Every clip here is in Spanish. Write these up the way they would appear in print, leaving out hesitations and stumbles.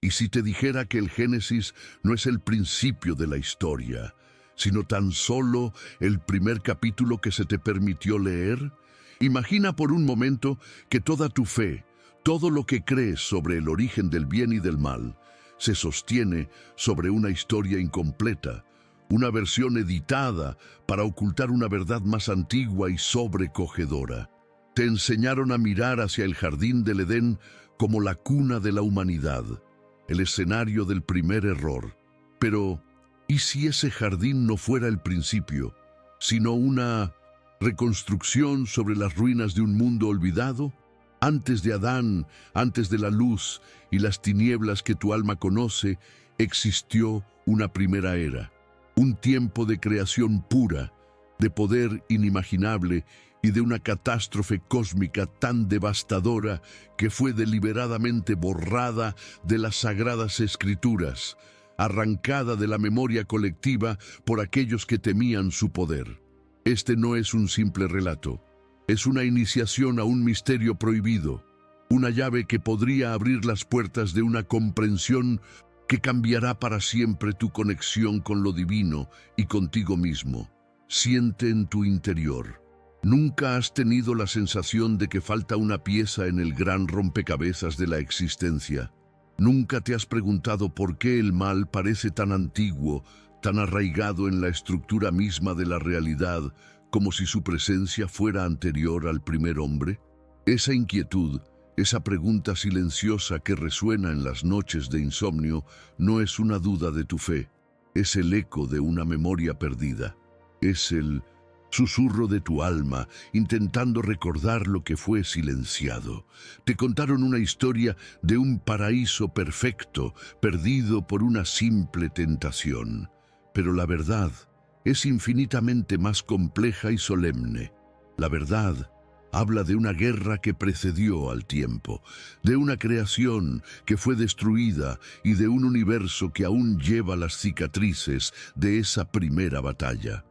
¿Y si te dijera que el Génesis no es el principio de la historia, sino tan solo el primer capítulo que se te permitió leer? Imagina por un momento que toda tu fe, todo lo que crees sobre el origen del bien y del mal, se sostiene sobre una historia incompleta, una versión editada para ocultar una verdad más antigua y sobrecogedora. Te enseñaron a mirar hacia el jardín del Edén como la cuna de la humanidad, el escenario del primer error. Pero, ¿y si ese jardín no fuera el principio, sino una reconstrucción sobre las ruinas de un mundo olvidado? Antes de Adán, antes de la luz y las tinieblas que tu alma conoce, existió una primera era, un tiempo de creación pura, de poder inimaginable y de una catástrofe cósmica tan devastadora que fue deliberadamente borrada de las sagradas escrituras, arrancada de la memoria colectiva por aquellos que temían su poder. Este no es un simple relato, es una iniciación a un misterio prohibido, una llave que podría abrir las puertas de una comprensión que cambiará para siempre tu conexión con lo divino y contigo mismo. Siente en tu interior. ¿Nunca has tenido la sensación de que falta una pieza en el gran rompecabezas de la existencia? ¿Nunca te has preguntado por qué el mal parece tan antiguo, tan arraigado en la estructura misma de la realidad, como si su presencia fuera anterior al primer hombre? Esa inquietud, esa pregunta silenciosa que resuena en las noches de insomnio, no es una duda de tu fe, es el eco de una memoria perdida, es el susurro de tu alma, intentando recordar lo que fue silenciado. Te contaron una historia de un paraíso perfecto, perdido por una simple tentación. Pero la verdad es infinitamente más compleja y solemne. La verdad habla de una guerra que precedió al tiempo, de una creación que fue destruida y de un universo que aún lleva las cicatrices de esa primera batalla.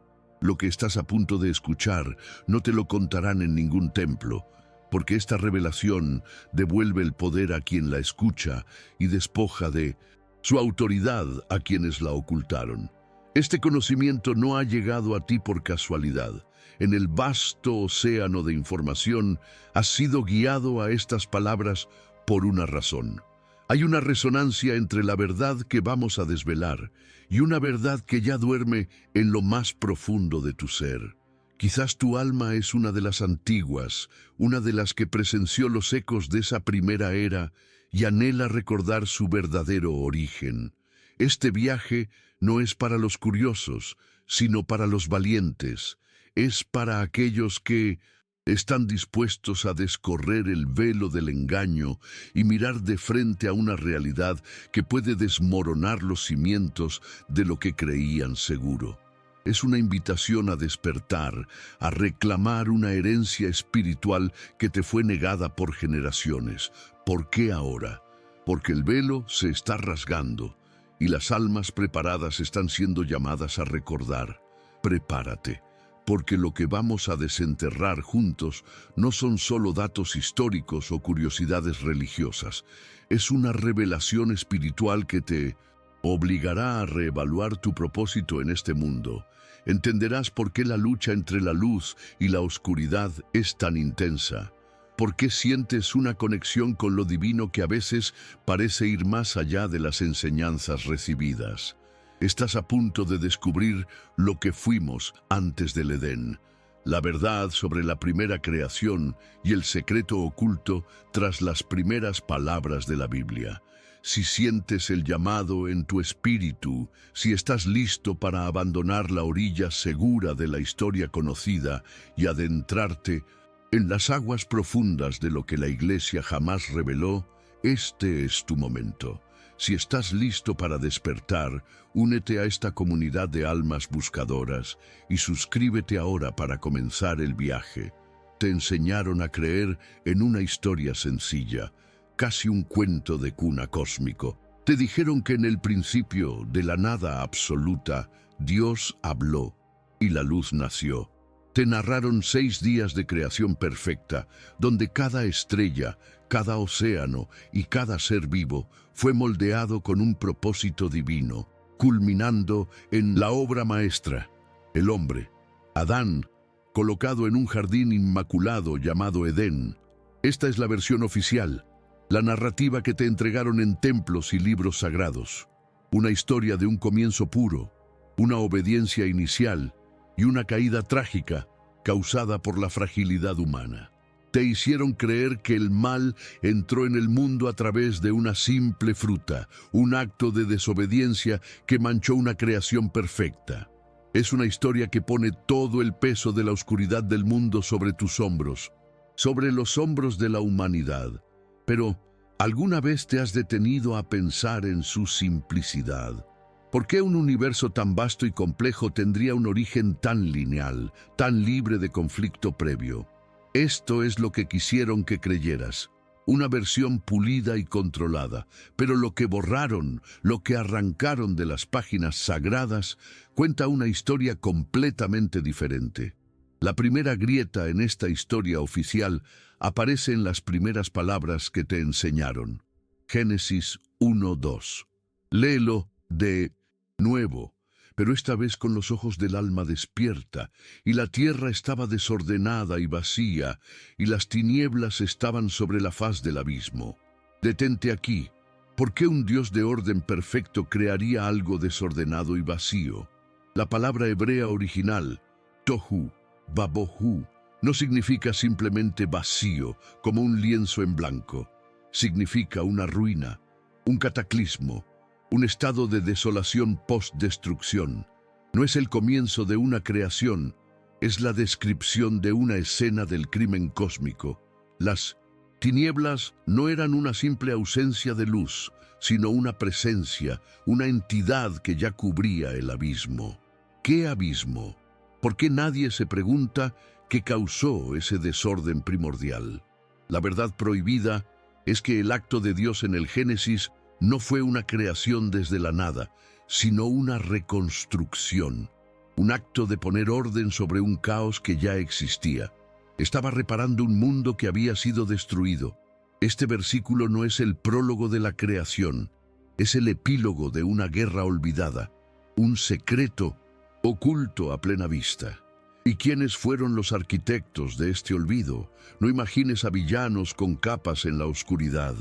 Lo que estás a punto de escuchar no te lo contarán en ningún templo, porque esta revelación devuelve el poder a quien la escucha y despoja de su autoridad a quienes la ocultaron. Este conocimiento no ha llegado a ti por casualidad. En el vasto océano de información has sido guiado a estas palabras por una razón. Hay una resonancia entre la verdad que vamos a desvelar y una verdad que ya duerme en lo más profundo de tu ser. Quizás tu alma es una de las antiguas, una de las que presenció los ecos de esa primera era y anhela recordar su verdadero origen. Este viaje no es para los curiosos, sino para los valientes. Es para aquellos que están dispuestos a descorrer el velo del engaño y mirar de frente a una realidad que puede desmoronar los cimientos de lo que creían seguro. Es una invitación a despertar, a reclamar una herencia espiritual que te fue negada por generaciones. ¿Por qué ahora? Porque el velo se está rasgando y las almas preparadas están siendo llamadas a recordar. Prepárate, porque lo que vamos a desenterrar juntos no son solo datos históricos o curiosidades religiosas. Es una revelación espiritual que te obligará a reevaluar tu propósito en este mundo. Entenderás por qué la lucha entre la luz y la oscuridad es tan intensa. ¿Por qué sientes una conexión con lo divino que a veces parece ir más allá de las enseñanzas recibidas? Estás a punto de descubrir lo que fuimos antes del Edén, la verdad sobre la primera creación y el secreto oculto tras las primeras palabras de la Biblia. Si sientes el llamado en tu espíritu, si estás listo para abandonar la orilla segura de la historia conocida y adentrarte en las aguas profundas de lo que la Iglesia jamás reveló, este es tu momento. Si estás listo para despertar, únete a esta comunidad de almas buscadoras y suscríbete ahora para comenzar el viaje. Te enseñaron a creer en una historia sencilla, casi un cuento de cuna cósmico. Te dijeron que en el principio, de la nada absoluta, Dios habló y la luz nació. Te narraron 6 días de creación perfecta, donde cada estrella, cada océano y cada ser vivo fue moldeado con un propósito divino, culminando en la obra maestra, el hombre, Adán, colocado en un jardín inmaculado llamado Edén. Esta es la versión oficial, la narrativa que te entregaron en templos y libros sagrados. Una historia de un comienzo puro, una obediencia inicial y una caída trágica causada por la fragilidad humana. Te hicieron creer que el mal entró en el mundo a través de una simple fruta, un acto de desobediencia que manchó una creación perfecta. Es una historia que pone todo el peso de la oscuridad del mundo sobre tus hombros, sobre los hombros de la humanidad. Pero, ¿alguna vez te has detenido a pensar en su simplicidad? ¿Por qué un universo tan vasto y complejo tendría un origen tan lineal, tan libre de conflicto previo? Esto es lo que quisieron que creyeras, una versión pulida y controlada, pero lo que borraron, lo que arrancaron de las páginas sagradas, cuenta una historia completamente diferente. La primera grieta en esta historia oficial aparece en las primeras palabras que te enseñaron. Génesis 1:2. Léelo de nuevo, pero esta vez con los ojos del alma despierta, y la tierra estaba desordenada y vacía, y las tinieblas estaban sobre la faz del abismo. Detente aquí. ¿Por qué un Dios de orden perfecto crearía algo desordenado y vacío? La palabra hebrea original, tohu, babohu, no significa simplemente vacío, como un lienzo en blanco. Significa una ruina, un cataclismo, un estado de desolación post-destrucción. No es el comienzo de una creación, es la descripción de una escena del crimen cósmico. Las tinieblas no eran una simple ausencia de luz, sino una presencia, una entidad que ya cubría el abismo. ¿Qué abismo? ¿Por qué nadie se pregunta qué causó ese desorden primordial? La verdad prohibida es que el acto de Dios en el Génesis no fue una creación desde la nada, sino una reconstrucción, un acto de poner orden sobre un caos que ya existía. Estaba reparando un mundo que había sido destruido. Este versículo no es el prólogo de la creación, es el epílogo de una guerra olvidada, un secreto oculto a plena vista. ¿Y quiénes fueron los arquitectos de este olvido? No imagines a villanos con capas en la oscuridad.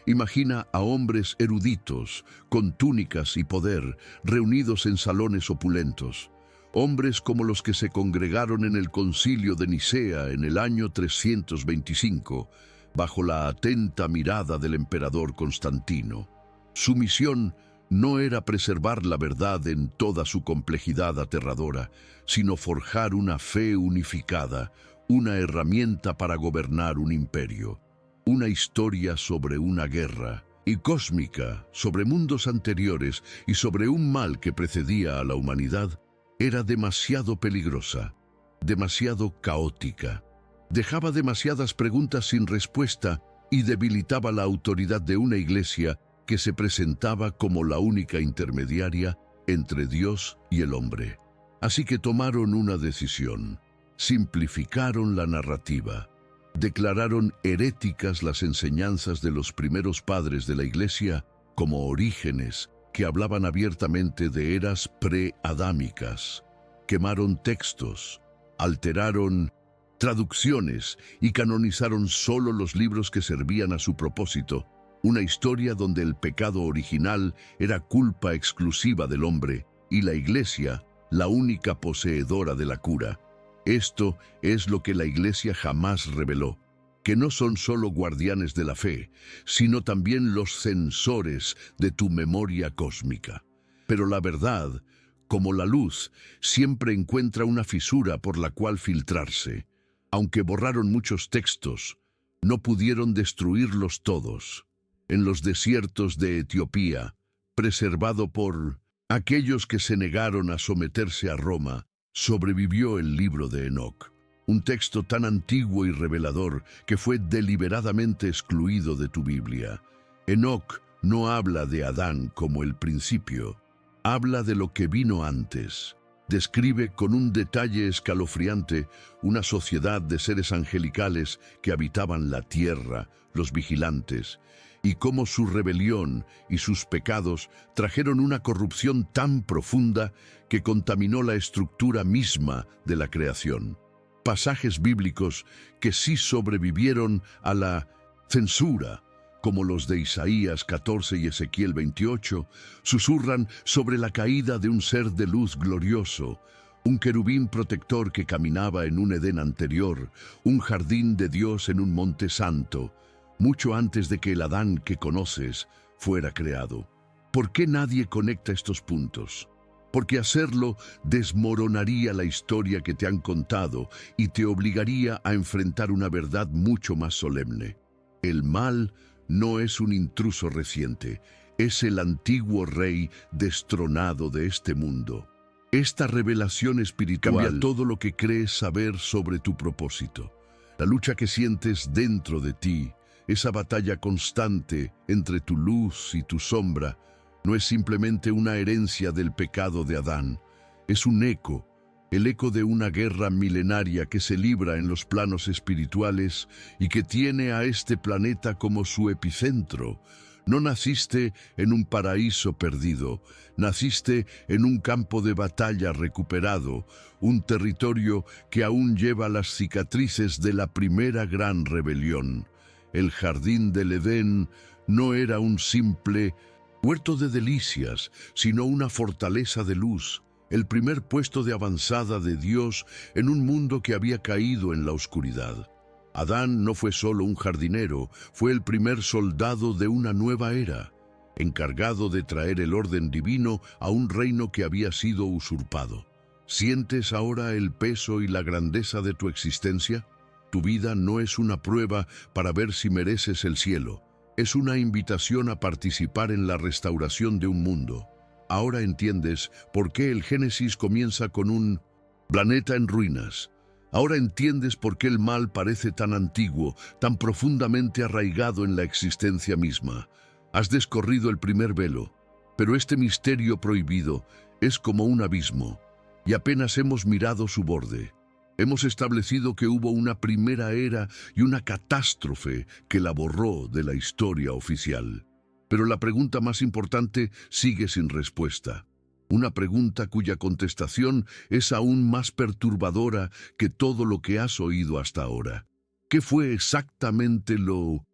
Imagina a hombres eruditos, con túnicas y poder, reunidos en salones opulentos. Hombres como los que se congregaron en el concilio de Nicea en el año 325, bajo la atenta mirada del emperador Constantino. Su misión no era preservar la verdad en toda su complejidad aterradora, sino forjar una fe unificada, una herramienta para gobernar un imperio. Una historia sobre una guerra, y cósmica, sobre mundos anteriores y sobre un mal que precedía a la humanidad, era demasiado peligrosa, demasiado caótica. Dejaba demasiadas preguntas sin respuesta y debilitaba la autoridad de una iglesia que se presentaba como la única intermediaria entre Dios y el hombre. Así que tomaron una decisión. Simplificaron la narrativa. Declararon heréticas las enseñanzas de los primeros padres de la Iglesia como Orígenes, que hablaban abiertamente de eras preadámicas. Quemaron textos, alteraron traducciones y canonizaron solo los libros que servían a su propósito, una historia donde el pecado original era culpa exclusiva del hombre y la Iglesia la única poseedora de la cura. Esto es lo que la Iglesia jamás reveló, que no son solo guardianes de la fe, sino también los censores de tu memoria cósmica. Pero la verdad, como la luz, siempre encuentra una fisura por la cual filtrarse. Aunque borraron muchos textos, no pudieron destruirlos todos. En los desiertos de Etiopía, preservado por aquellos que se negaron a someterse a Roma, sobrevivió el libro de Enoc, un texto tan antiguo y revelador que fue deliberadamente excluido de tu Biblia. Enoc no habla de Adán como el principio, habla de lo que vino antes, Describe con un detalle escalofriante una sociedad de seres angelicales que habitaban la tierra, los vigilantes, y cómo su rebelión y sus pecados trajeron una corrupción tan profunda que contaminó la estructura misma de la creación. Pasajes bíblicos que sí sobrevivieron a la censura, como los de Isaías 14 y Ezequiel 28, susurran sobre la caída de un ser de luz glorioso, un querubín protector que caminaba en un Edén anterior, un jardín de Dios en un monte santo, mucho antes de que el Adán que conoces fuera creado. ¿Por qué nadie conecta estos puntos? Porque hacerlo desmoronaría la historia que te han contado y te obligaría a enfrentar una verdad mucho más solemne. El mal no es un intruso reciente, es el antiguo rey destronado de este mundo. Esta revelación espiritual cambia todo lo que crees saber sobre tu propósito. La lucha que sientes dentro de ti, esa batalla constante entre tu luz y tu sombra, no es simplemente una herencia del pecado de Adán, es un eco, el eco de una guerra milenaria que se libra en los planos espirituales y que tiene a este planeta como su epicentro. No naciste en un paraíso perdido, naciste en un campo de batalla recuperado, un territorio que aún lleva las cicatrices de la primera gran rebelión. El jardín del Edén no era un simple huerto de delicias, sino una fortaleza de luz, el primer puesto de avanzada de Dios en un mundo que había caído en la oscuridad. Adán no fue solo un jardinero, fue el primer soldado de una nueva era, encargado de traer el orden divino a un reino que había sido usurpado. ¿Sientes ahora el peso y la grandeza de tu existencia? Tu vida no es una prueba para ver si mereces el cielo, es una invitación a participar en la restauración de un mundo. Ahora entiendes por qué el Génesis comienza con un planeta en ruinas. Ahora entiendes por qué el mal parece tan antiguo, tan profundamente arraigado en la existencia misma. Has descorrido el primer velo, pero este misterio prohibido es como un abismo, y apenas hemos mirado su borde. Hemos establecido que hubo una primera era y una catástrofe que la borró de la historia oficial. Pero la pregunta más importante sigue sin respuesta. Una pregunta cuya contestación es aún más perturbadora que todo lo que has oído hasta ahora. ¿Qué fue exactamente lo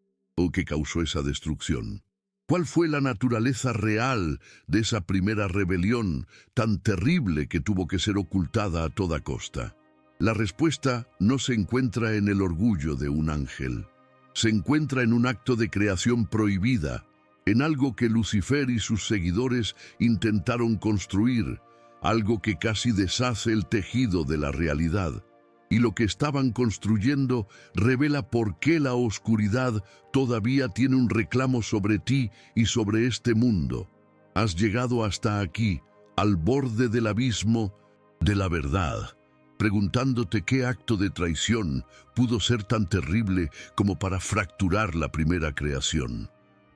que causó esa destrucción? ¿Cuál fue la naturaleza real de esa primera rebelión tan terrible que tuvo que ser ocultada a toda costa? La respuesta no se encuentra en el orgullo de un ángel. Se encuentra en un acto de creación prohibida, en algo que Lucifer y sus seguidores intentaron construir, algo que casi deshace el tejido de la realidad. Y lo que estaban construyendo revela por qué la oscuridad todavía tiene un reclamo sobre ti y sobre este mundo. Has llegado hasta aquí, al borde del abismo de la verdad, preguntándote qué acto de traición pudo ser tan terrible como para fracturar la primera creación.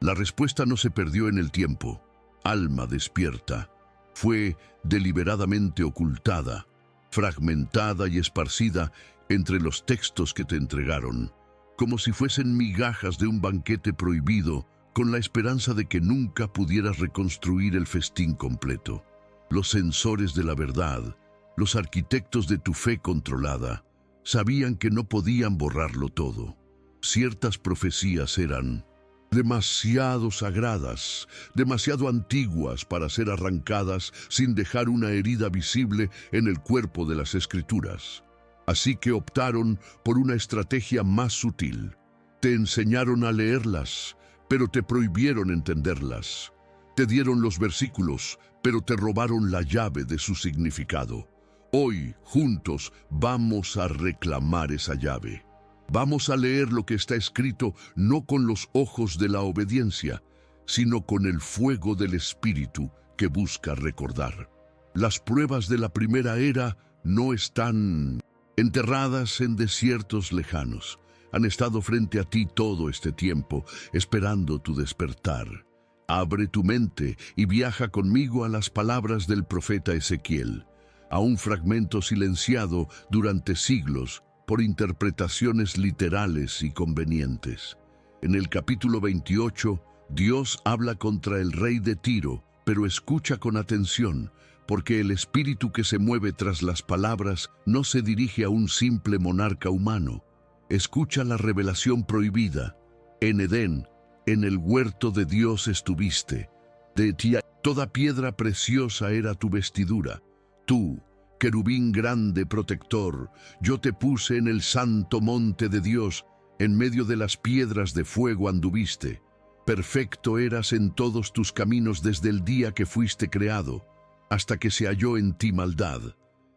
La respuesta no se perdió en el tiempo. Alma despierta. Fue deliberadamente ocultada, fragmentada y esparcida entre los textos que te entregaron, como si fuesen migajas de un banquete prohibido, con la esperanza de que nunca pudieras reconstruir el festín completo. Los censores de la verdad, los arquitectos de tu fe controlada, sabían que no podían borrarlo todo. Ciertas profecías eran demasiado sagradas, demasiado antiguas para ser arrancadas sin dejar una herida visible en el cuerpo de las Escrituras. Así que optaron por una estrategia más sutil. Te enseñaron a leerlas, pero te prohibieron entenderlas. Te dieron los versículos, pero te robaron la llave de su significado. Hoy, juntos, vamos a reclamar esa llave. Vamos a leer lo que está escrito no con los ojos de la obediencia, sino con el fuego del Espíritu que busca recordar. Las pruebas de la primera era no están enterradas en desiertos lejanos. Han estado frente a ti todo este tiempo, esperando tu despertar. Abre tu mente y viaja conmigo a las palabras del profeta Ezequiel. a un fragmento silenciado durante siglos por interpretaciones literales y convenientes. En el capítulo 28, Dios habla contra el rey de Tiro, pero escucha con atención, porque el espíritu que se mueve tras las palabras no se dirige a un simple monarca humano. Escucha la revelación prohibida. En Edén, en el huerto de Dios estuviste. De ti toda piedra preciosa era tu vestidura. Tú, querubín grande protector, yo te puse en el santo monte de Dios, en medio de las piedras de fuego anduviste. Perfecto eras en todos tus caminos desde el día que fuiste creado, hasta que se halló en ti maldad.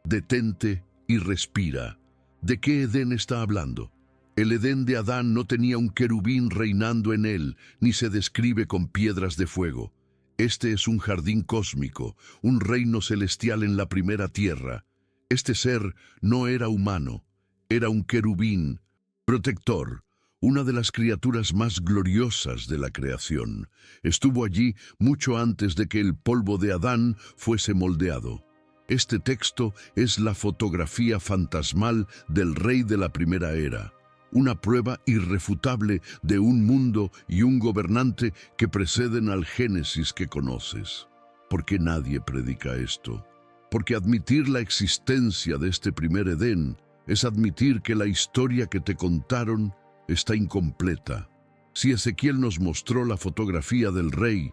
Detente y respira. ¿De qué Edén está hablando? El Edén de Adán no tenía un querubín reinando en él, ni se describe con piedras de fuego. Este es un jardín cósmico, un reino celestial en la primera tierra. Este ser no era humano, era un querubín, protector, una de las criaturas más gloriosas de la creación. Estuvo allí mucho antes de que el polvo de Adán fuese moldeado. Este texto es la fotografía fantasmal del rey de la primera era, una prueba irrefutable de un mundo y un gobernante que preceden al Génesis que conoces. ¿Por qué nadie predica esto? Porque admitir la existencia de este primer Edén es admitir que la historia que te contaron está incompleta. Si Ezequiel nos mostró la fotografía del rey,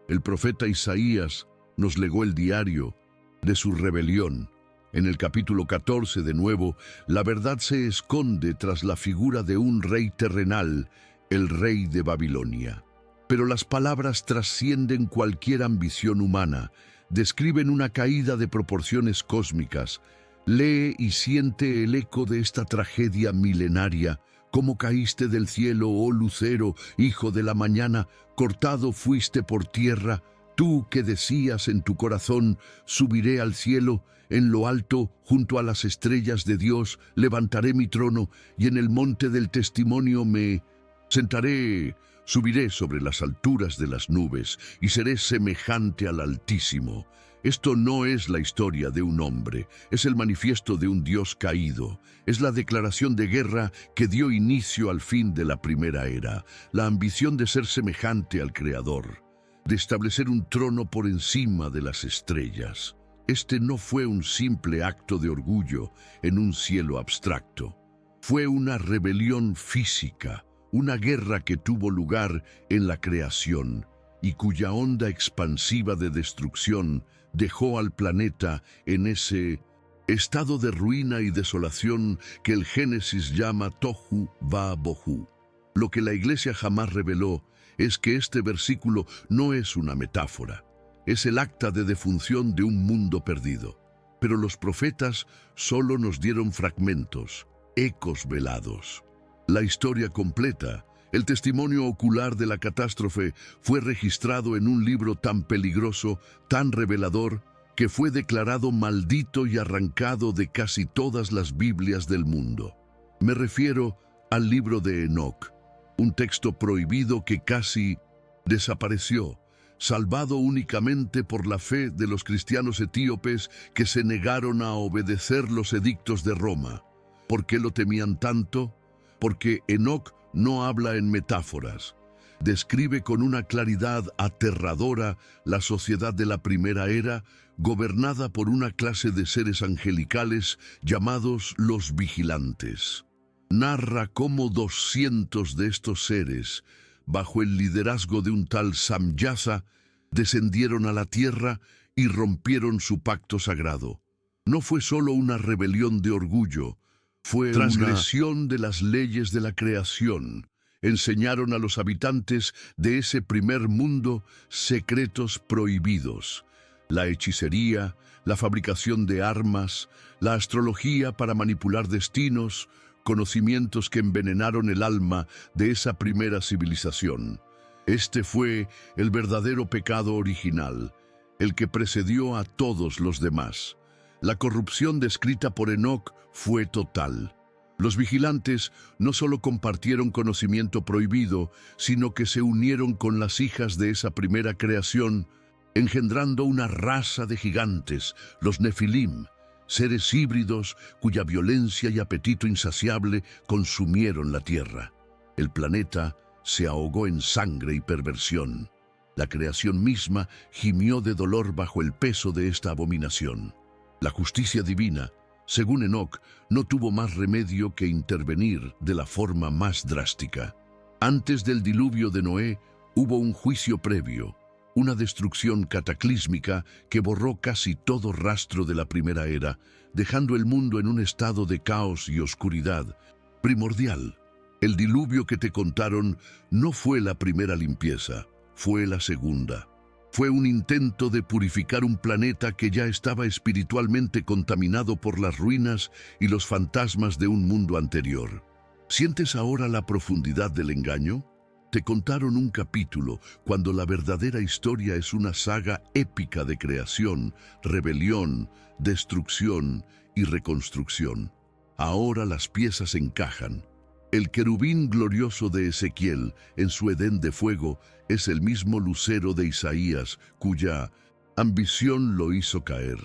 el profeta Isaías nos legó el diario de su rebelión. En el capítulo 14, de nuevo, la verdad se esconde tras la figura de un rey terrenal, el rey de Babilonia. Pero las palabras trascienden cualquier ambición humana, describen una caída de proporciones cósmicas. Lee y siente el eco de esta tragedia milenaria. Cómo caíste del cielo, oh lucero, hijo de la mañana, cortado fuiste por tierra. Tú que decías en tu corazón, subiré al cielo, en lo alto, junto a las estrellas de Dios, levantaré mi trono, y en el monte del testimonio me sentaré, subiré sobre las alturas de las nubes, y seré semejante al Altísimo. Esto no es la historia de un hombre, es el manifiesto de un Dios caído. Es la declaración de guerra que dio inicio al fin de la primera era, la ambición de ser semejante al Creador, de establecer un trono por encima de las estrellas. Este no fue un simple acto de orgullo en un cielo abstracto. Fue una rebelión física, una guerra que tuvo lugar en la creación y cuya onda expansiva de destrucción dejó al planeta en ese estado de ruina y desolación que el Génesis llama Tohu Va Bohu. Lo que la Iglesia jamás reveló es que este versículo no es una metáfora, es el acta de defunción de un mundo perdido. Pero los profetas solo nos dieron fragmentos, ecos velados. La historia completa, el testimonio ocular de la catástrofe, fue registrado en un libro tan peligroso, tan revelador, que fue declarado maldito y arrancado de casi todas las Biblias del mundo. Me refiero al libro de Enoc, un texto prohibido que casi desapareció, salvado únicamente por la fe de los cristianos etíopes que se negaron a obedecer los edictos de Roma. ¿Por qué lo temían tanto? Porque Enoc no habla en metáforas. Describe con una claridad aterradora la sociedad de la primera era, gobernada por una clase de seres angelicales llamados los vigilantes. Narra cómo 200 de estos seres, bajo el liderazgo de un tal Samyasa, descendieron a la tierra y rompieron su pacto sagrado. No fue solo una rebelión de orgullo, fue transgresión de las leyes de la creación. Enseñaron a los habitantes de ese primer mundo secretos prohibidos: la hechicería, la fabricación de armas, la astrología para manipular destinos, conocimientos que envenenaron el alma de esa primera civilización. Este fue el verdadero pecado original, el que precedió a todos los demás. La corrupción descrita por Enoc fue total. Los vigilantes no solo compartieron conocimiento prohibido, sino que se unieron con las hijas de esa primera creación, engendrando una raza de gigantes, los Nefilim. seres híbridos cuya violencia y apetito insaciable consumieron la tierra. El planeta se ahogó en sangre y perversión. La creación misma gimió de dolor bajo el peso de esta abominación. La justicia divina, según Enoc, no tuvo más remedio que intervenir de la forma más drástica. Antes del diluvio de Noé, hubo un juicio previo, una destrucción cataclísmica que borró casi todo rastro de la primera era, dejando el mundo en un estado de caos y oscuridad primordial. El diluvio que te contaron no fue la primera limpieza, fue la segunda. Fue un intento de purificar un planeta que ya estaba espiritualmente contaminado por las ruinas y los fantasmas de un mundo anterior. ¿Sientes ahora la profundidad del engaño? Te contaron un capítulo cuando la verdadera historia es una saga épica de creación, rebelión, destrucción y reconstrucción. Ahora las piezas encajan. El querubín glorioso de Ezequiel, en su Edén de fuego, es el mismo lucero de Isaías, cuya ambición lo hizo caer.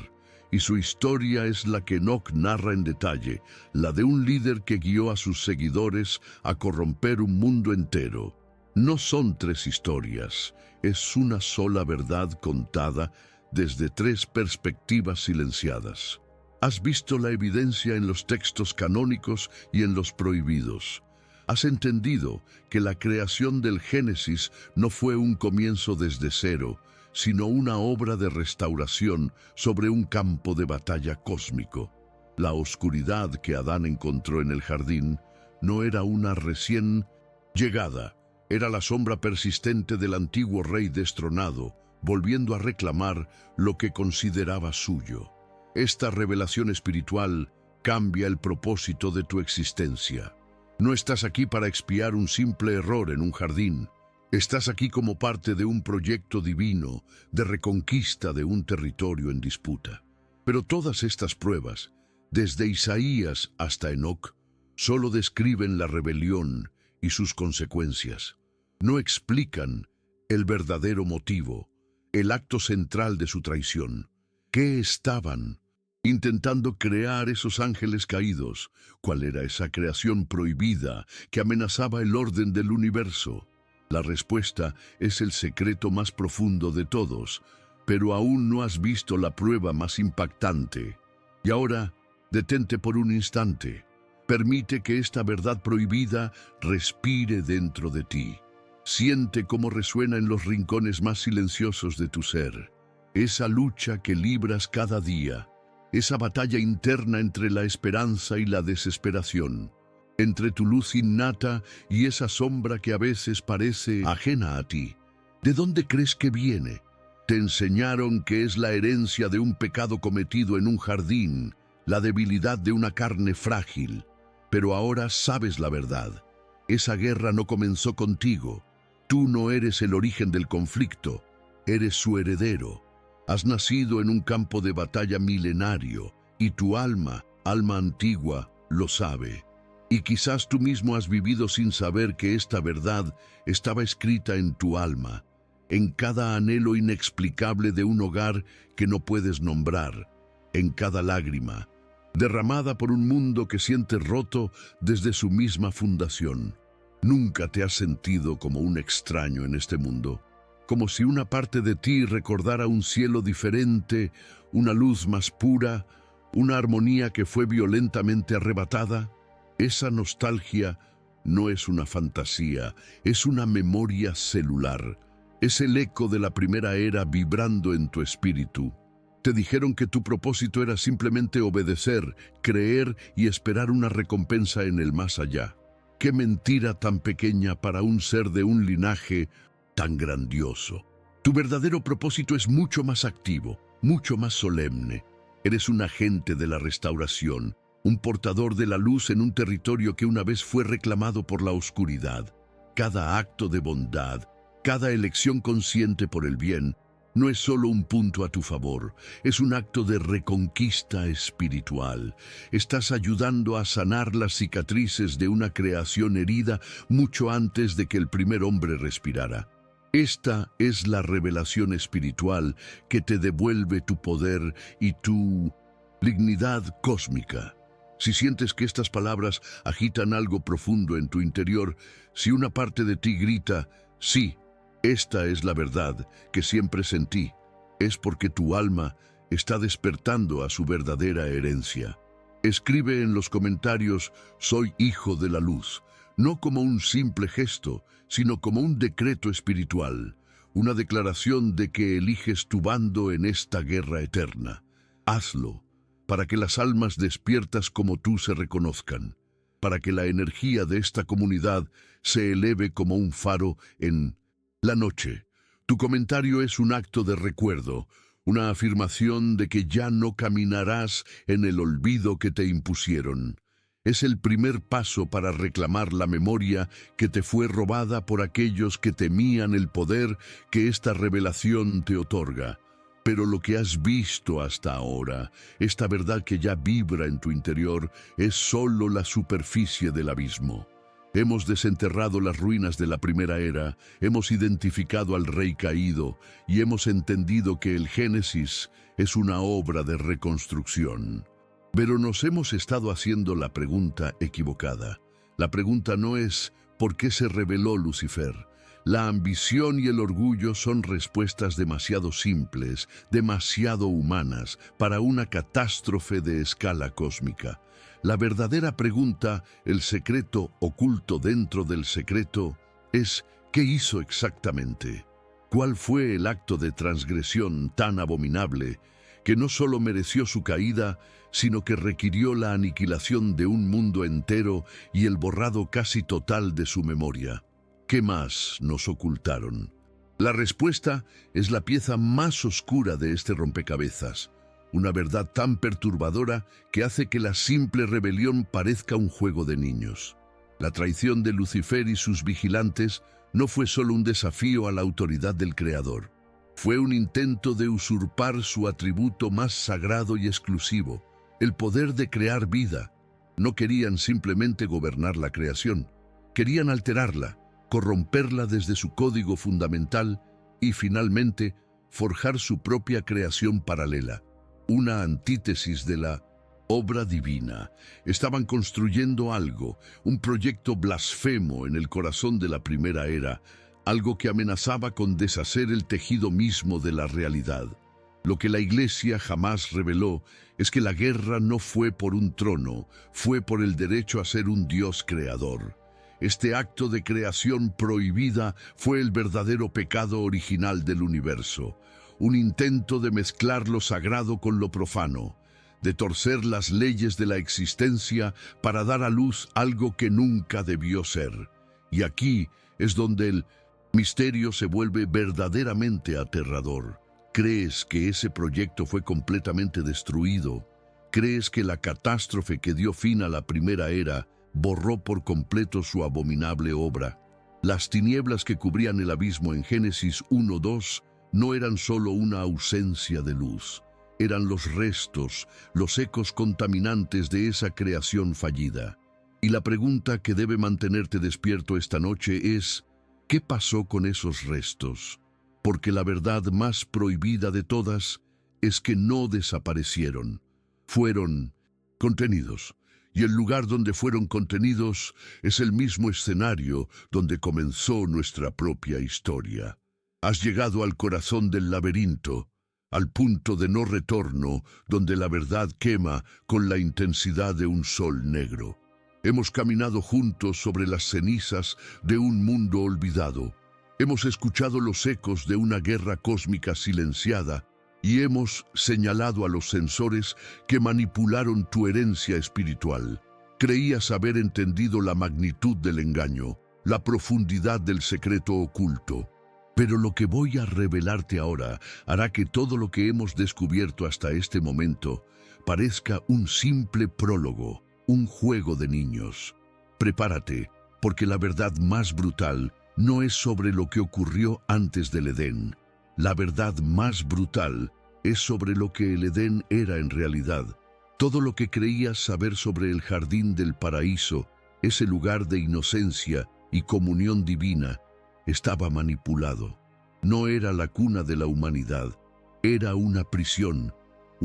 Y su historia es la que Enoc narra en detalle, la de un líder que guió a sus seguidores a corromper un mundo entero. No son tres historias, es una sola verdad contada desde tres perspectivas silenciadas. Has visto la evidencia en los textos canónicos y en los prohibidos. Has entendido que la creación del Génesis no fue un comienzo desde cero, sino una obra de restauración sobre un campo de batalla cósmico. La oscuridad que Adán encontró en el jardín no era una recién llegada, era la sombra persistente del antiguo rey destronado, volviendo a reclamar lo que consideraba suyo. Esta revelación espiritual cambia el propósito de tu existencia. No estás aquí para expiar un simple error en un jardín. Estás aquí como parte de un proyecto divino de reconquista de un territorio en disputa. Pero todas estas pruebas, desde Isaías hasta Enoc, solo describen la rebelión y sus consecuencias. No explican el verdadero motivo, el acto central de su traición. ¿Qué estaban intentando crear esos ángeles caídos? ¿Cuál era esa creación prohibida que amenazaba el orden del universo? La respuesta es el secreto más profundo de todos, pero aún no has visto la prueba más impactante. Y ahora, detente por un instante. Permite que esta verdad prohibida respire dentro de ti. Siente cómo resuena en los rincones más silenciosos de tu ser. Esa lucha que libras cada día, esa batalla interna entre la esperanza y la desesperación, entre tu luz innata y esa sombra que a veces parece ajena a ti. ¿De dónde crees que viene? Te enseñaron que es la herencia de un pecado cometido en un jardín, la debilidad de una carne frágil. Pero ahora sabes la verdad. Esa guerra no comenzó contigo. Tú no eres el origen del conflicto, eres su heredero. Has nacido en un campo de batalla milenario y tu alma antigua, lo sabe. Y quizás tú mismo has vivido sin saber que esta verdad estaba escrita en tu alma, en cada anhelo inexplicable de un hogar que no puedes nombrar, en cada lágrima, derramada por un mundo que siente roto desde su misma fundación. Nunca te has sentido como un extraño en este mundo, como si una parte de ti recordara un cielo diferente, una luz más pura, una armonía que fue violentamente arrebatada. Esa nostalgia no es una fantasía, es una memoria celular. Es el eco de la primera era vibrando en tu espíritu. Te dijeron que tu propósito era simplemente obedecer, creer y esperar una recompensa en el más allá. ¡Qué mentira tan pequeña para un ser de un linaje tan grandioso! Tu verdadero propósito es mucho más activo, mucho más solemne. Eres un agente de la restauración, un portador de la luz en un territorio que una vez fue reclamado por la oscuridad. Cada acto de bondad, cada elección consciente por el bien, no es solo un punto a tu favor, es un acto de reconquista espiritual. Estás ayudando a sanar las cicatrices de una creación herida mucho antes de que el primer hombre respirara. Esta es la revelación espiritual que te devuelve tu poder y tu dignidad cósmica. Si sientes que estas palabras agitan algo profundo en tu interior, si una parte de ti grita, sí, esta es la verdad que siempre sentí, es porque tu alma está despertando a su verdadera herencia. Escribe en los comentarios, soy hijo de la luz, no como un simple gesto, sino como un decreto espiritual, una declaración de que eliges tu bando en esta guerra eterna. Hazlo, para que las almas despiertas como tú se reconozcan, para que la energía de esta comunidad se eleve como un faro en la noche. Tu comentario es un acto de recuerdo, una afirmación de que ya no caminarás en el olvido que te impusieron. Es el primer paso para reclamar la memoria que te fue robada por aquellos que temían el poder que esta revelación te otorga. Pero lo que has visto hasta ahora, esta verdad que ya vibra en tu interior, es solo la superficie del abismo. Hemos desenterrado las ruinas de la primera era, hemos identificado al rey caído y hemos entendido que el Génesis es una obra de reconstrucción. Pero nos hemos estado haciendo la pregunta equivocada. La pregunta no es ¿por qué se rebeló Lucifer? La ambición y el orgullo son respuestas demasiado simples, demasiado humanas, para una catástrofe de escala cósmica. La verdadera pregunta, el secreto oculto dentro del secreto, es ¿qué hizo exactamente? ¿Cuál fue el acto de transgresión tan abominable que no solo mereció su caída, sino que requirió la aniquilación de un mundo entero y el borrado casi total de su memoria? ¿Qué más nos ocultaron? La respuesta es la pieza más oscura de este rompecabezas, una verdad tan perturbadora que hace que la simple rebelión parezca un juego de niños. La traición de Lucifer y sus vigilantes no fue solo un desafío a la autoridad del Creador. Fue un intento de usurpar su atributo más sagrado y exclusivo, el poder de crear vida. No querían simplemente gobernar la creación, querían alterarla, corromperla desde su código fundamental y, finalmente, forjar su propia creación paralela, una antítesis de la obra divina. Estaban construyendo algo, un proyecto blasfemo en el corazón de la primera era, algo que amenazaba con deshacer el tejido mismo de la realidad. Lo que la Iglesia jamás reveló es que la guerra no fue por un trono, fue por el derecho a ser un Dios creador. Este acto de creación prohibida fue el verdadero pecado original del universo, un intento de mezclar lo sagrado con lo profano, de torcer las leyes de la existencia para dar a luz algo que nunca debió ser. Y aquí es donde el misterio se vuelve verdaderamente aterrador. ¿Crees que ese proyecto fue completamente destruido? ¿Crees que la catástrofe que dio fin a la primera era borró por completo su abominable obra? Las tinieblas que cubrían el abismo en Génesis 1:2 no eran solo una ausencia de luz, eran los restos, los ecos contaminantes de esa creación fallida. Y la pregunta que debe mantenerte despierto esta noche es, ¿qué pasó con esos restos? Porque la verdad más prohibida de todas es que no desaparecieron, fueron contenidos. Y el lugar donde fueron contenidos es el mismo escenario donde comenzó nuestra propia historia. Has llegado al corazón del laberinto, al punto de no retorno, donde la verdad quema con la intensidad de un sol negro. Hemos caminado juntos sobre las cenizas de un mundo olvidado. Hemos escuchado los ecos de una guerra cósmica silenciada y hemos señalado a los censores que manipularon tu herencia espiritual. Creías haber entendido la magnitud del engaño, la profundidad del secreto oculto. Pero lo que voy a revelarte ahora hará que todo lo que hemos descubierto hasta este momento parezca un simple prólogo, un juego de niños. Prepárate, porque la verdad más brutal no es sobre lo que ocurrió antes del Edén. La verdad más brutal es sobre lo que el Edén era en realidad. Todo lo que creías saber sobre el jardín del paraíso, ese lugar de inocencia y comunión divina, estaba manipulado. No era la cuna de la humanidad, era una prisión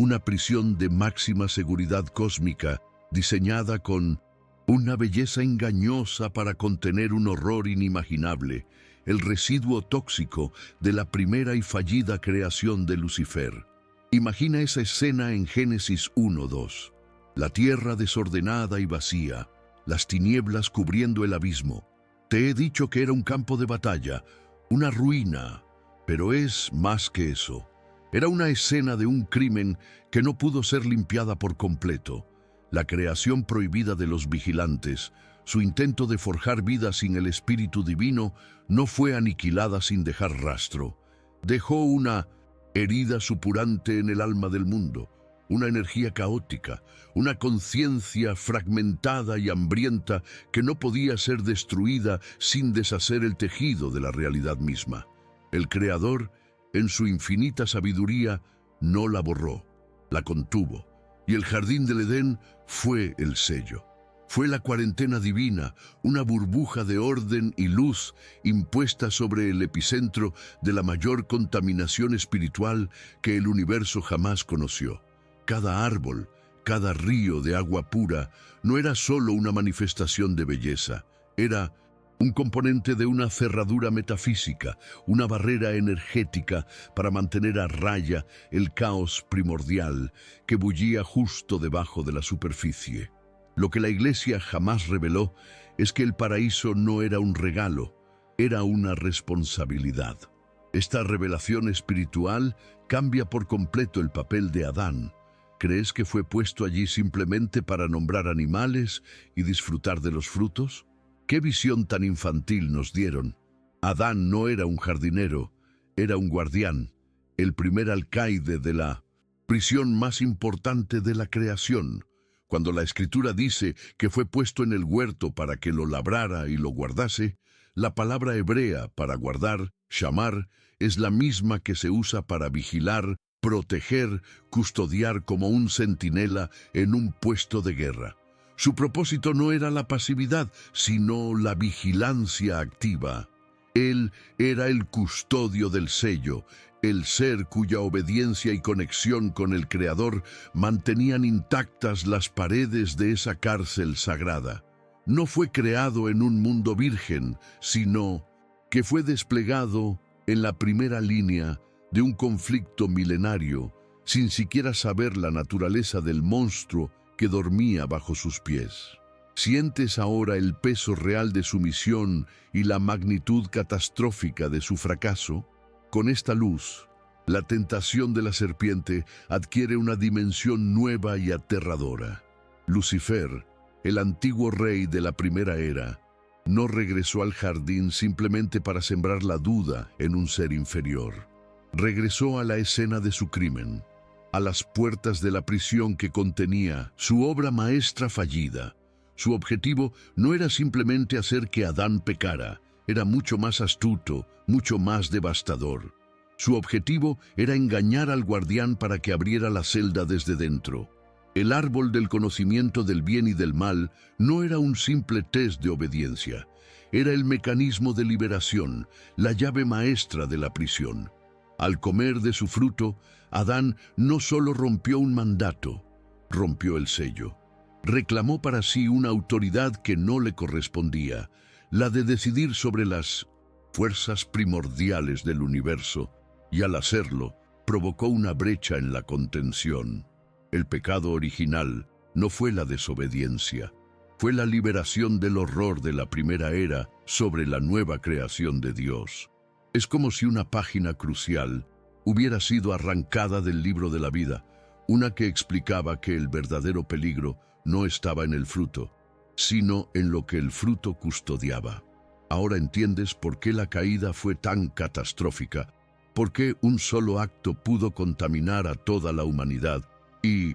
una prisión de máxima seguridad cósmica, diseñada con una belleza engañosa para contener un horror inimaginable, el residuo tóxico de la primera y fallida creación de Lucifer. Imagina esa escena en Génesis 1:2. La tierra desordenada y vacía, las tinieblas cubriendo el abismo. Te he dicho que era un campo de batalla, una ruina, pero es más que eso. Era una escena de un crimen que no pudo ser limpiada por completo. La creación prohibida de los vigilantes, su intento de forjar vida sin el Espíritu Divino, no fue aniquilada sin dejar rastro. Dejó una herida supurante en el alma del mundo, una energía caótica, una conciencia fragmentada y hambrienta que no podía ser destruida sin deshacer el tejido de la realidad misma. El Creador, en su infinita sabiduría, no la borró, la contuvo, y el jardín del Edén fue el sello. Fue la cuarentena divina, una burbuja de orden y luz impuesta sobre el epicentro de la mayor contaminación espiritual que el universo jamás conoció. Cada árbol, cada río de agua pura no era solo una manifestación de belleza, era un componente de una cerradura metafísica, una barrera energética para mantener a raya el caos primordial que bullía justo debajo de la superficie. Lo que la Iglesia jamás reveló es que el paraíso no era un regalo, era una responsabilidad. Esta revelación espiritual cambia por completo el papel de Adán. ¿Crees que fue puesto allí simplemente para nombrar animales y disfrutar de los frutos? ¿Qué visión tan infantil nos dieron? Adán no era un jardinero, era un guardián, el primer alcaide de la prisión más importante de la creación. Cuando la Escritura dice que fue puesto en el huerto para que lo labrara y lo guardase, la palabra hebrea para guardar, shamar, es la misma que se usa para vigilar, proteger, custodiar como un centinela en un puesto de guerra. Su propósito no era la pasividad, sino la vigilancia activa. Él era el custodio del sello, el ser cuya obediencia y conexión con el Creador mantenían intactas las paredes de esa cárcel sagrada. No fue creado en un mundo virgen, sino que fue desplegado en la primera línea de un conflicto milenario, sin siquiera saber la naturaleza del monstruo que dormía bajo sus pies. ¿Sientes ahora el peso real de su misión y la magnitud catastrófica de su fracaso? Con esta luz, la tentación de la serpiente adquiere una dimensión nueva y aterradora. Lucifer, el antiguo rey de la primera era, no regresó al jardín simplemente para sembrar la duda en un ser inferior. Regresó a la escena de su crimen, a las puertas de la prisión que contenía su obra maestra fallida. Su objetivo no era simplemente hacer que Adán pecara, era mucho más astuto, mucho más devastador. Su objetivo era engañar al guardián para que abriera la celda desde dentro. El árbol del conocimiento del bien y del mal no era un simple test de obediencia, era el mecanismo de liberación, la llave maestra de la prisión. Al comer de su fruto, Adán no solo rompió un mandato, rompió el sello. Reclamó para sí una autoridad que no le correspondía, la de decidir sobre las fuerzas primordiales del universo, y al hacerlo, provocó una brecha en la contención. El pecado original no fue la desobediencia, fue la liberación del horror de la primera era sobre la nueva creación de Dios. Es como si una página crucial hubiera sido arrancada del libro de la vida, una que explicaba que el verdadero peligro no estaba en el fruto, sino en lo que el fruto custodiaba. Ahora entiendes por qué la caída fue tan catastrófica, por qué un solo acto pudo contaminar a toda la humanidad y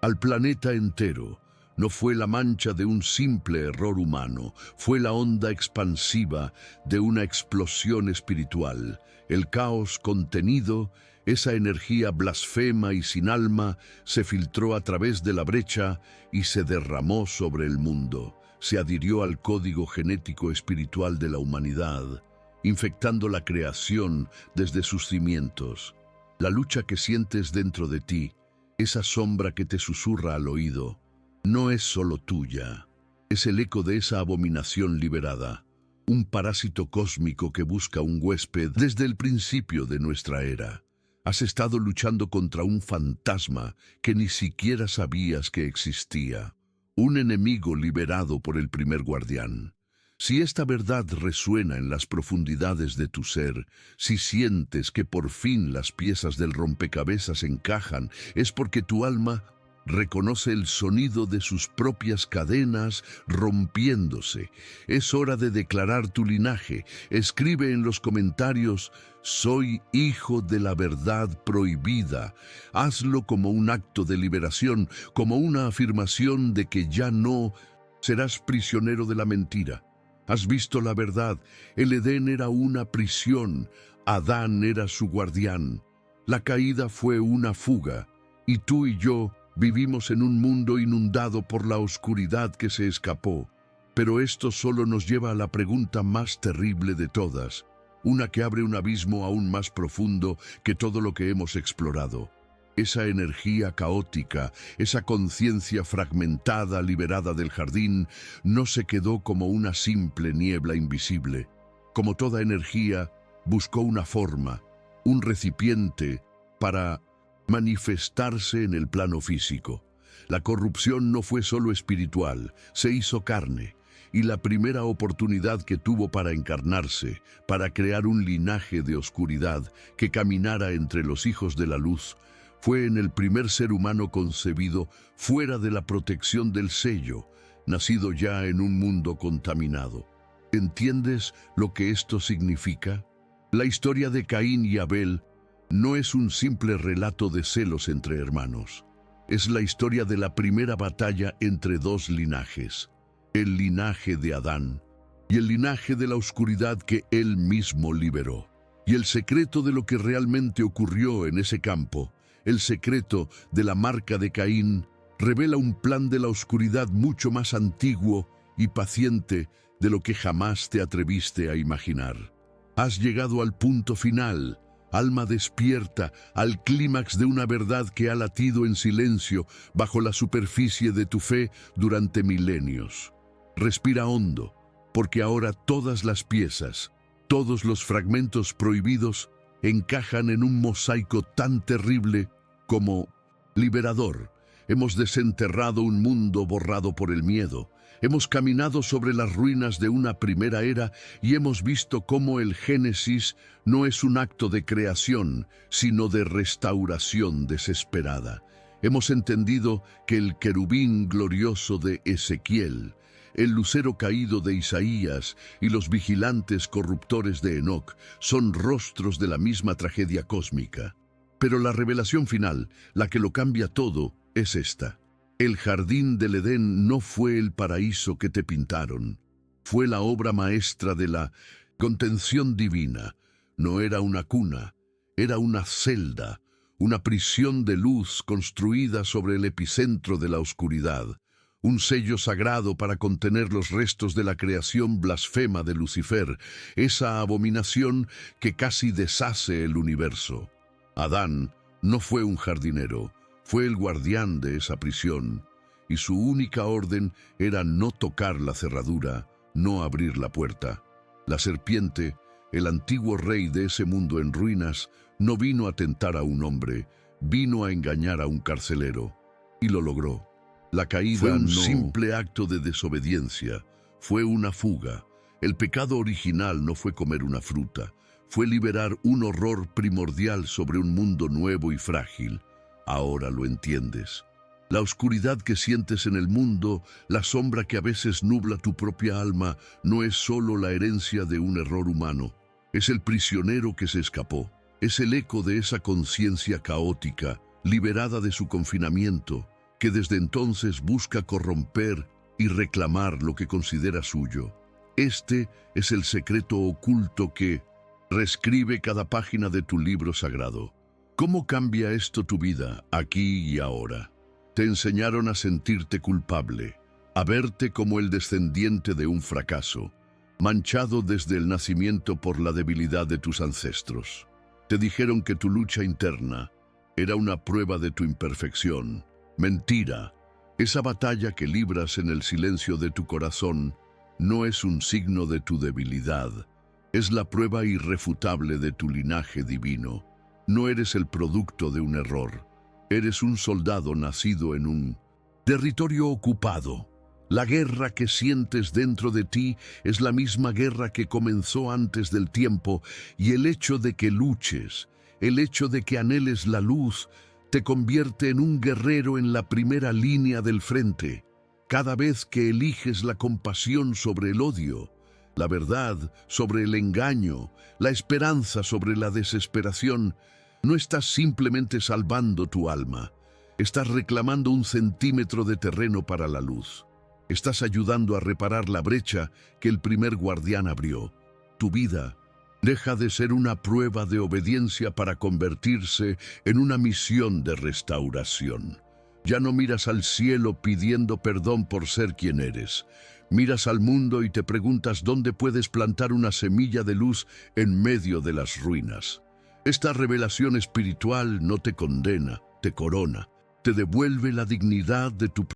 al planeta entero. No fue la mancha de un simple error humano, fue la onda expansiva de una explosión espiritual. El caos contenido, esa energía blasfema y sin alma, se filtró a través de la brecha y se derramó sobre el mundo. Se adhirió al código genético espiritual de la humanidad, infectando la creación desde sus cimientos. La lucha que sientes dentro de ti Esa sombra que te susurra al oído no es solo tuya, es el eco de esa abominación liberada, un parásito cósmico que busca un huésped desde el principio de nuestra era. Has estado luchando contra un fantasma que ni siquiera sabías que existía, un enemigo liberado por el primer guardián. Si esta verdad resuena en las profundidades de tu ser, si sientes que por fin las piezas del rompecabezas encajan, es porque tu alma reconoce el sonido de sus propias cadenas rompiéndose. Es hora de declarar tu linaje. Escribe en los comentarios: soy hijo de la verdad prohibida. Hazlo como un acto de liberación, como una afirmación de que ya no serás prisionero de la mentira. Has visto la verdad. El Edén era una prisión. Adán era su guardián. La caída fue una fuga. Y tú y yo vivimos en un mundo inundado por la oscuridad que se escapó. Pero esto solo nos lleva a la pregunta más terrible de todas, una que abre un abismo aún más profundo que todo lo que hemos explorado. Esa energía caótica, esa conciencia fragmentada liberada del jardín, no se quedó como una simple niebla invisible. Como toda energía, buscó una forma, un recipiente para manifestarse en el plano físico. La corrupción no fue solo espiritual, se hizo carne, y la primera oportunidad que tuvo para encarnarse, para crear un linaje de oscuridad que caminara entre los hijos de la luz, fue en el primer ser humano concebido fuera de la protección del sello, nacido ya en un mundo contaminado. ¿Entiendes lo que esto significa? La historia de Caín y Abel no es un simple relato de celos entre hermanos. Es la historia de la primera batalla entre dos linajes, el linaje de Adán y el linaje de la oscuridad que él mismo liberó. Y el secreto de lo que realmente ocurrió en ese campo, el secreto de la marca de Caín, revela un plan de la oscuridad mucho más antiguo y paciente de lo que jamás te atreviste a imaginar. Has llegado al punto final, alma despierta, al clímax de una verdad que ha latido en silencio bajo la superficie de tu fe durante milenios. Respira hondo, porque ahora todas las piezas, todos los fragmentos prohibidos encajan en un mosaico tan terrible como liberador. Hemos desenterrado un mundo borrado por el miedo. Hemos caminado sobre las ruinas de una primera era y hemos visto cómo el Génesis no es un acto de creación, sino de restauración desesperada. Hemos entendido que el querubín glorioso de Ezequiel, el lucero caído de Isaías y los vigilantes corruptores de Enoc son rostros de la misma tragedia cósmica. Pero la revelación final, la que lo cambia todo, es esta. El jardín del Edén no fue el paraíso que te pintaron. Fue la obra maestra de la contención divina. No era una cuna, era una celda, una prisión de luz construida sobre el epicentro de la oscuridad. Un sello sagrado para contener los restos de la creación blasfema de Lucifer, esa abominación que casi deshace el universo. Adán no fue un jardinero, fue el guardián de esa prisión, y su única orden era no tocar la cerradura, no abrir la puerta. La serpiente, el antiguo rey de ese mundo en ruinas, no vino a tentar a un hombre, vino a engañar a un carcelero, y lo logró. La caída fue un simple acto de desobediencia, fue una fuga. El pecado original no fue comer una fruta, fue liberar un horror primordial sobre un mundo nuevo y frágil. Ahora lo entiendes. La oscuridad que sientes en el mundo, la sombra que a veces nubla tu propia alma, no es solo la herencia de un error humano. Es el prisionero que se escapó. Es el eco de esa conciencia caótica, liberada de su confinamiento, que desde entonces busca corromper y reclamar lo que considera suyo. Este es el secreto oculto que reescribe cada página de tu libro sagrado. ¿Cómo cambia esto tu vida, aquí y ahora? Te enseñaron a sentirte culpable, a verte como el descendiente de un fracaso, manchado desde el nacimiento por la debilidad de tus ancestros. Te dijeron que tu lucha interna Era una prueba de tu imperfección. Mentira. Esa batalla que libras en el silencio de tu corazón no es un signo de tu debilidad. Es la prueba irrefutable de tu linaje divino. No eres el producto de un error. Eres un soldado nacido en un territorio ocupado. La guerra que sientes dentro de ti es la misma guerra que comenzó antes del tiempo, y el hecho de que luches, el hecho de que anheles la luz, te convierte en un guerrero en la primera línea del frente. Cada vez que eliges la compasión sobre el odio, la verdad sobre el engaño, la esperanza sobre la desesperación, no estás simplemente salvando tu alma, estás reclamando un centímetro de terreno para la luz. Estás ayudando a reparar la brecha que el primer guardián abrió. Tu vida deja de ser una prueba de obediencia para convertirse en una misión de restauración. Ya no miras al cielo pidiendo perdón por ser quien eres. Miras al mundo y te preguntas dónde puedes plantar una semilla de luz en medio de las ruinas. Esta revelación espiritual no te condena, te corona, te devuelve la dignidad de tu